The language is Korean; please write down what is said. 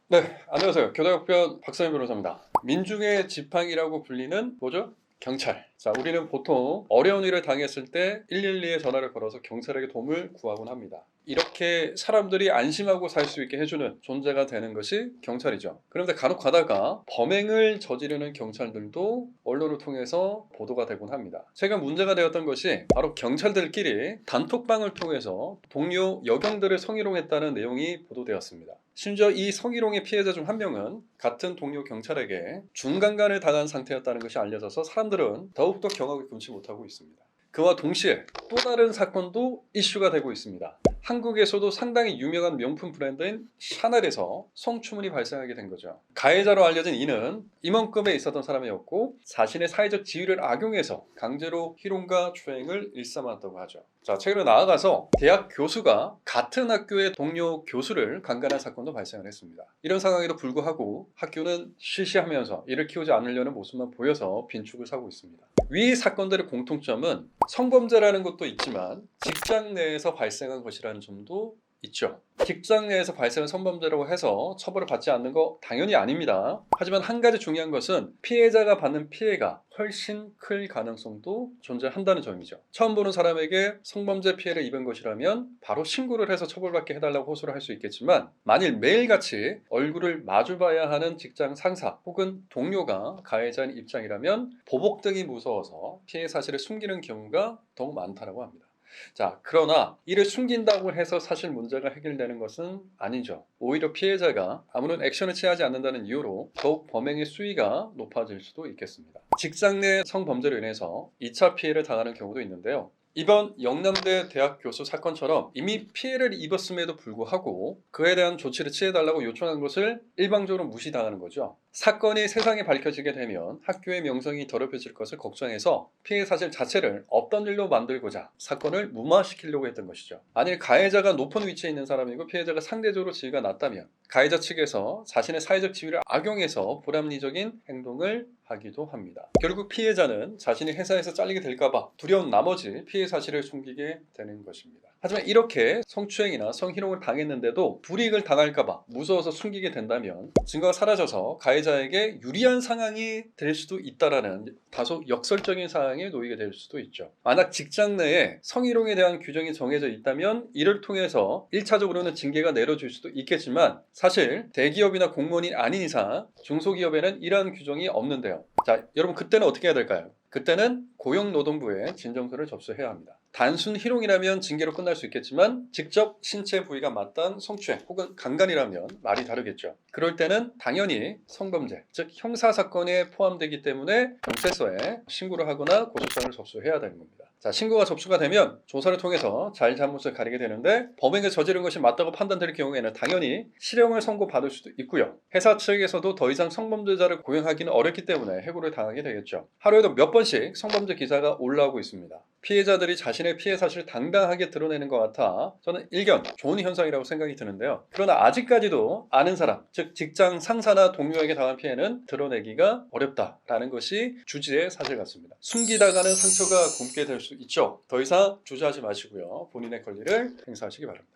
네, 안녕하세요. 교대학변 박사님 변호사입니다. 민중의 지팡이라고 불리는 뭐죠? 경찰. 자, 우리는 보통 어려운 일을 당했을 때 112에 전화를 걸어서 경찰에게 도움을 구하곤 합니다. 이렇게 사람들이 안심하고 살 수 있게 해주는 존재가 되는 것이 경찰이죠. 그런데 간혹 가다가 범행을 저지르는 경찰들도 언론을 통해서 보도가 되곤 합니다. 최근 문제가 되었던 것이 바로 경찰들끼리 단톡방을 통해서 동료 여경들을 성희롱했다는 내용이 보도되었습니다. 심지어 이 성희롱의 피해자 중 한 명은 같은 동료 경찰에게 중간간을 당한 상태였다는 것이 알려져서 사람들은 더욱더 경악을 금치 못하고 있습니다. 그와 동시에 또 다른 사건도 이슈가 되고 있습니다. 한국에서도 상당히 유명한 명품 브랜드인 샤넬에서 성추문이 발생하게 된 거죠. 가해자로 알려진 이는 임원급에 있었던 사람이었고 자신의 사회적 지위를 악용해서 강제로 희롱과 추행을 일삼았다고 하죠. 자, 최근에 나아가서 대학 교수가 같은 학교의 동료 교수를 강간한 사건도 발생을 했습니다. 이런 상황에도 불구하고 학교는 쉬쉬하면서 이를 키우지 않으려는 모습만 보여서 빈축을 사고 있습니다. 위 사건들의 공통점은 성범죄라는 것도 있지만 직장 내에서 발생한 것이라는 점도 있죠. 직장 내에서 발생한 성범죄라고 해서 처벌을 받지 않는 거 당연히 아닙니다. 하지만 한 가지 중요한 것은 피해자가 받는 피해가 훨씬 클 가능성도 존재한다는 점이죠. 처음 보는 사람에게 성범죄 피해를 입은 것이라면 바로 신고를 해서 처벌받게 해달라고 호소를 할 수 있겠지만 만일 매일같이 얼굴을 마주봐야 하는 직장 상사 혹은 동료가 가해자인 입장이라면 보복 등이 무서워서 피해 사실을 숨기는 경우가 더욱 많다고 합니다. 자, 그러나 이를 숨긴다고 해서 사실 문제가 해결되는 것은 아니죠. 오히려 피해자가 아무런 액션을 취하지 않는다는 이유로 더욱 범행의 수위가 높아질 수도 있겠습니다. 직장 내 성범죄로 인해서 2차 피해를 당하는 경우도 있는데요. 이번 영남대 대학 교수 사건처럼 이미 피해를 입었음에도 불구하고 그에 대한 조치를 취해달라고 요청한 것을 일방적으로 무시당하는 거죠. 사건이 세상에 밝혀지게 되면 학교의 명성이 더럽혀질 것을 걱정해서 피해 사실 자체를 없던 일로 만들고자 사건을 무마시키려고 했던 것이죠. 만일 가해자가 높은 위치에 있는 사람이고 피해자가 상대적으로 지위가 낮다면 가해자 측에서 자신의 사회적 지위를 악용해서 불합리적인 행동을 하기도 합니다. 결국 피해자는 자신이 회사에서 잘리게 될까봐 두려운 나머지 피해 사실을 숨기게 되는 것입니다. 하지만 이렇게 성추행이나 성희롱을 당했는데도 불이익을 당할까봐 무서워서 숨기게 된다면 증거가 사라져서 가해자에게 유리한 상황이 될 수도 있다라는 다소 역설적인 상황에 놓이게 될 수도 있죠. 만약 직장 내에 성희롱에 대한 규정이 정해져 있다면 이를 통해서 1차적으로는 징계가 내려질 수도 있겠지만 사실 대기업이나 공무원이 아닌 이상 중소기업에는 이러한 규정이 없는데요. 자, 여러분 그때는 어떻게 해야 될까요? 그때는 고용노동부에 진정서를 접수해야 합니다. 단순 희롱이라면 징계로 끝날 수 있겠지만 직접 신체 부위가 맞닿은 성추행 혹은 강간이라면 말이 다르겠죠. 그럴 때는 당연히 성범죄, 즉 형사사건에 포함되기 때문에 경찰서에 신고를 하거나 고소장을 접수해야 되는 겁니다. 자, 신고가 접수가 되면 조사를 통해서 잘잘못을 가리게 되는데 범행을 저지른 것이 맞다고 판단될 경우에는 당연히 실형을 선고받을 수도 있고요. 회사 측에서도 더 이상 성범죄자를 고용하기는 어렵기 때문에 해고를 당하게 되겠죠. 하루에도 몇 번씩 성범죄 기사가 올라오고 있습니다. 피해자들이 자신의 피해 사실을 당당하게 드러내는 것 같아 저는 일견 좋은 현상이라고 생각이 드는데요. 그러나 아직까지도 아는 사람, 즉 직장 상사나 동료에게 당한 피해는 드러내기가 어렵다라는 것이 주지의 사실 같습니다. 숨기다가는 상처가 굼게 될 수 있죠. 더 이상 주저하지 마시고요. 본인의 권리를 행사하시기 바랍니다.